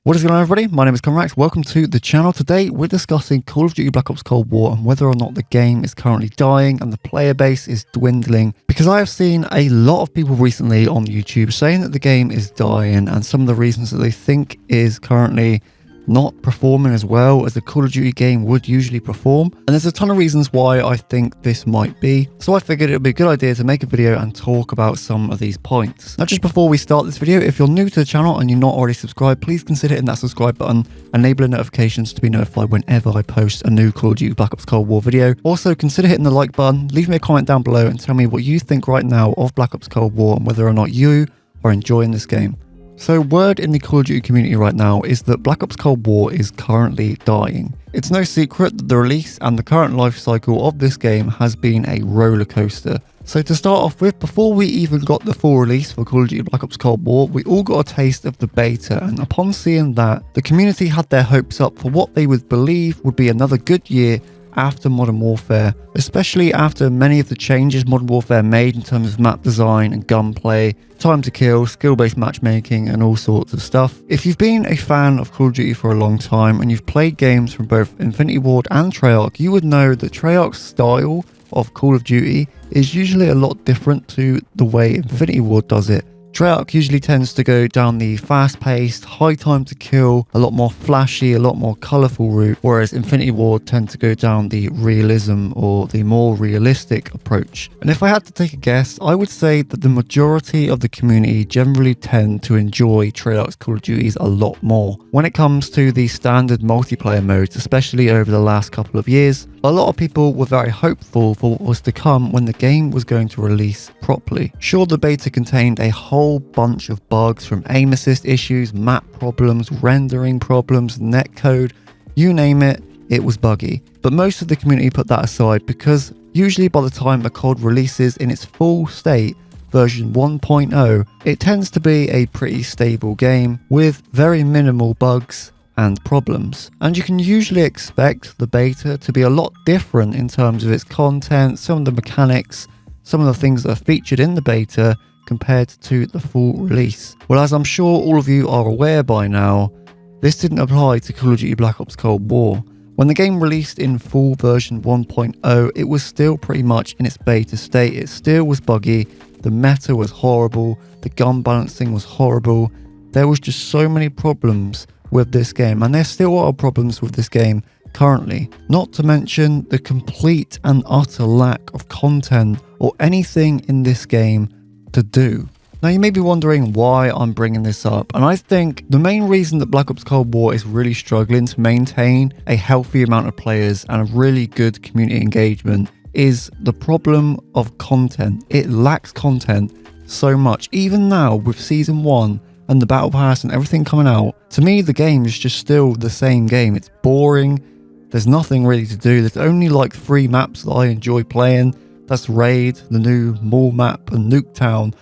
What is going on, everybody? My name is Conrax. Welcome to the channel. Today we're discussing Call of Duty Black Ops Cold War and whether or not the game is currently dying and the player base is dwindling, because I have seen a lot of people recently on YouTube saying that the game is dying and some of the reasons that they think is currently not performing as well as the Call of Duty game would usually perform. And there's a ton of reasons why I think this might be. So I figured it would be a good idea to make a video and talk about some of these points. Now, just before we start this video, if you're new to the channel and you're not already subscribed, please consider hitting that subscribe button, enabling notifications to be notified whenever I post a new Call of Duty Black Ops Cold War video. Also, consider hitting the like button, leave me a comment down below and tell me what you think right now of Black Ops Cold War and whether or not you are enjoying this game. So word in the Call of Duty community right now is that Black Ops Cold War is currently dying. It's no secret that the release and the current life cycle of this game has been a roller coaster. So to start off with, before we even got the full release for Call of Duty Black Ops Cold War, we all got a taste of the beta, and upon seeing that, the community had their hopes up for what they would believe would be another good year after Modern Warfare, especially after many of the changes Modern Warfare made in terms of map design and gunplay, time to kill, skill-based matchmaking and all sorts of stuff. If you've been a fan of Call of Duty for a long time and you've played games from both Infinity Ward and Treyarch, you would know that Treyarch's style of Call of Duty is usually a lot different to the way Infinity Ward does it. Treyarch usually tends to go down the fast-paced, high time to kill, a lot more flashy, a lot more colourful route, whereas Infinity Ward tend to go down the realism or the more realistic approach. And if I had to take a guess, I would say that the majority of the community generally tend to enjoy Treyarch's Call of Duties a lot more. When it comes to the standard multiplayer modes, especially over the last couple of years, a lot of people were very hopeful for what was to come when the game was going to release properly. Sure, the beta contained a whole bunch of bugs, from aim assist issues, map problems, rendering problems, netcode, you name it, it was buggy. But most of the community put that aside because usually by the time a COD releases in its full state, version 1.0, it tends to be a pretty stable game with very minimal bugs and problems. And you can usually expect the beta to be a lot different in terms of its content, some of the mechanics, some of the things that are featured in the beta compared to the full release. Well, as I'm sure all of you are aware by now, this didn't apply to Call of Duty Black Ops Cold War. When the game released in full version 1.0, it was still pretty much in its beta state. It still was buggy, the meta was horrible, the gun balancing was horrible. There was just so many problems with this game, and there still are problems with this game currently. Not to mention the complete and utter lack of content or anything in this game to do. Now, you may be wondering why I'm bringing this up, and I think the main reason that Black Ops Cold War is really struggling to maintain a healthy amount of players and a really good community engagement is the problem of content. It lacks content so much. Even now with Season 1 and the Battle Pass and everything coming out, to me the game is just still the same game. It's boring, there's nothing really to do. There's only like 3 maps that I enjoy playing. That's Raid, the new Mall map and Nuketown.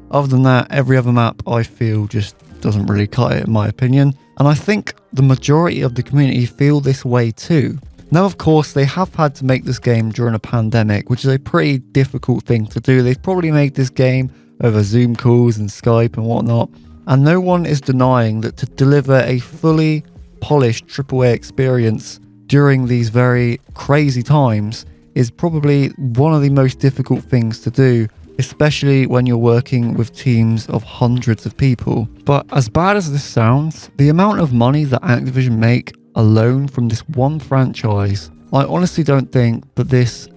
Other than that, every other map I feel just doesn't really cut it in my opinion. And I think the majority of the community feel this way too. Now, of course, they have had to make this game during a pandemic, which is a pretty difficult thing to do. They've probably made this game over Zoom calls and Skype and whatnot. And no one is denying that to deliver a fully polished AAA experience during these very crazy times is probably one of the most difficult things to do, especially when you're working with teams of hundreds of people. But as bad as this sounds, the amount of money that Activision make alone from this one franchise, I honestly don't think that this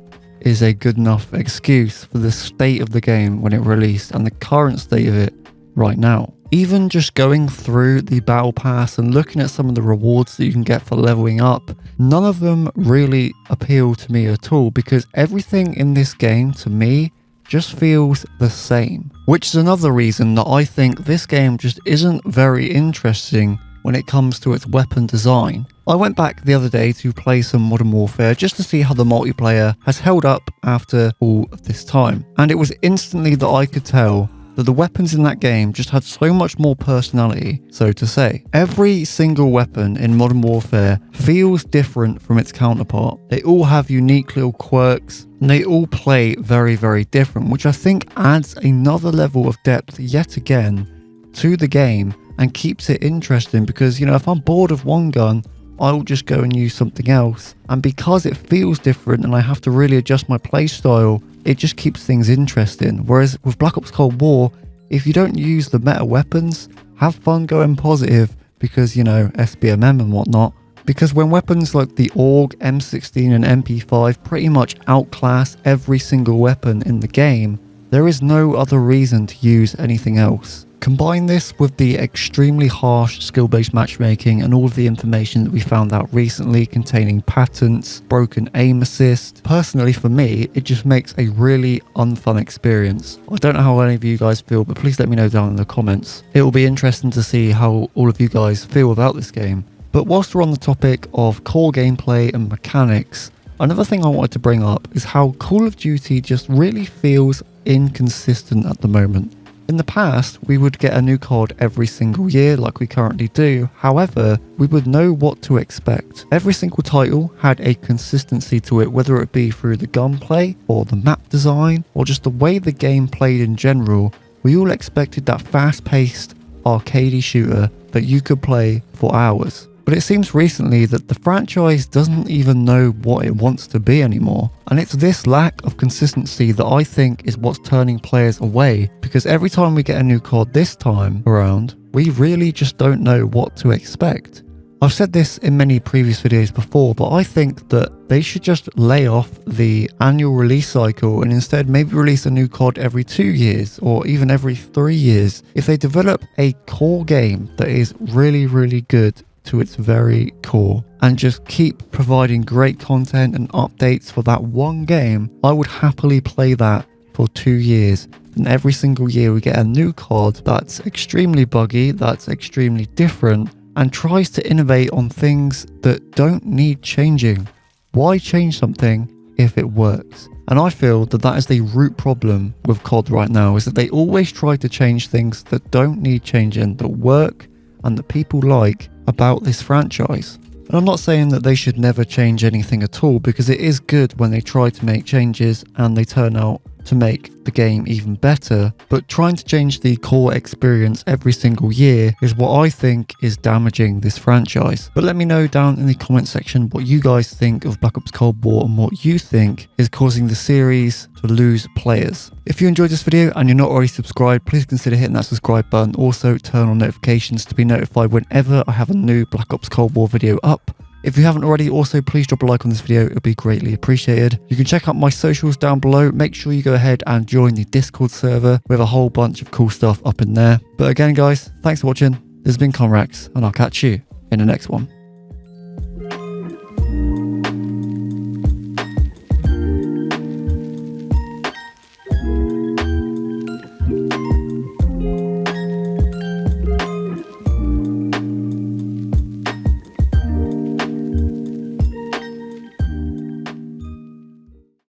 is a good enough excuse for the state of the game when it released and the current state of it right now. Even just going through the Battle Pass and looking at some of the rewards that you can get for leveling up, none of them really appeal to me at all, because everything in this game to me just feels the same. Which is another reason that I think this game just isn't very interesting when it comes to its weapon design. I went back the other day to play some Modern Warfare just to see how the multiplayer has held up after all of this time. And it was instantly that I could tell that the weapons in that game just had so much more personality, so to say. Every single weapon in Modern Warfare feels different from its counterpart. They all have unique little quirks, and they all play very, very different, which I think adds another level of depth yet again to the game and keeps it interesting because, you know, if I'm bored of one gun, I'll just go and use something else. And because it feels different and I have to really adjust my play style, it just keeps things interesting. Whereas with Black Ops Cold War, if you don't use the meta weapons, have fun going positive because, you know, SBMM and whatnot. Because when weapons like the AUG, M16 and MP5 pretty much outclass every single weapon in the game, there is no other reason to use anything else. Combine this with the extremely harsh skill-based matchmaking and all of the information that we found out recently containing patents, broken aim assist. Personally for me, it just makes a really unfun experience. I don't know how any of you guys feel, but please let me know down in the comments. It will be interesting to see how all of you guys feel about this game. But whilst we're on the topic of core gameplay and mechanics, another thing I wanted to bring up is how Call of Duty just really feels inconsistent at the moment. In the past, we would get a new COD every single year like we currently do. However, we would know what to expect. Every single title had a consistency to it, whether it be through the gunplay or the map design or just the way the game played in general. We all expected that fast-paced, arcadey shooter that you could play for hours. But it seems recently that the franchise doesn't even know what it wants to be anymore. And it's this lack of consistency that I think is what's turning players away, because every time we get a new COD this time around, we really just don't know what to expect. I've said this in many previous videos before, but I think that they should just lay off the annual release cycle and instead maybe release a new COD every 2 years or even every 3 years. If they develop a core game that is really, really good to its very core and just keep providing great content and updates for that one game, I would happily play that for 2 years. And every single year we get a new COD that's extremely buggy, that's extremely different, and tries to innovate on things that don't need changing. Why change something if it works? And I feel that that is the root problem with COD right now, is that they always try to change things that don't need changing, that work and that people like about this franchise. And I'm not saying that they should never change anything at all, because it is good when they try to make changes and they turn out to make the game even better, but trying to change the core experience every single year is what I think is damaging this franchise. But let me know down in the comment section what you guys think of Black Ops Cold War and what you think is causing the series to lose players. If you enjoyed this video and you're not already subscribed, please consider hitting that subscribe button. Also turn on notifications to be notified whenever I have a new Black Ops Cold War video up. If you haven't already, also please drop a like on this video, it would be greatly appreciated. You can check out my socials down below. Make sure you go ahead and join the Discord server. We have a whole bunch of cool stuff up in there. But again guys, thanks for watching. This has been Conrax, and I'll catch you in the next one.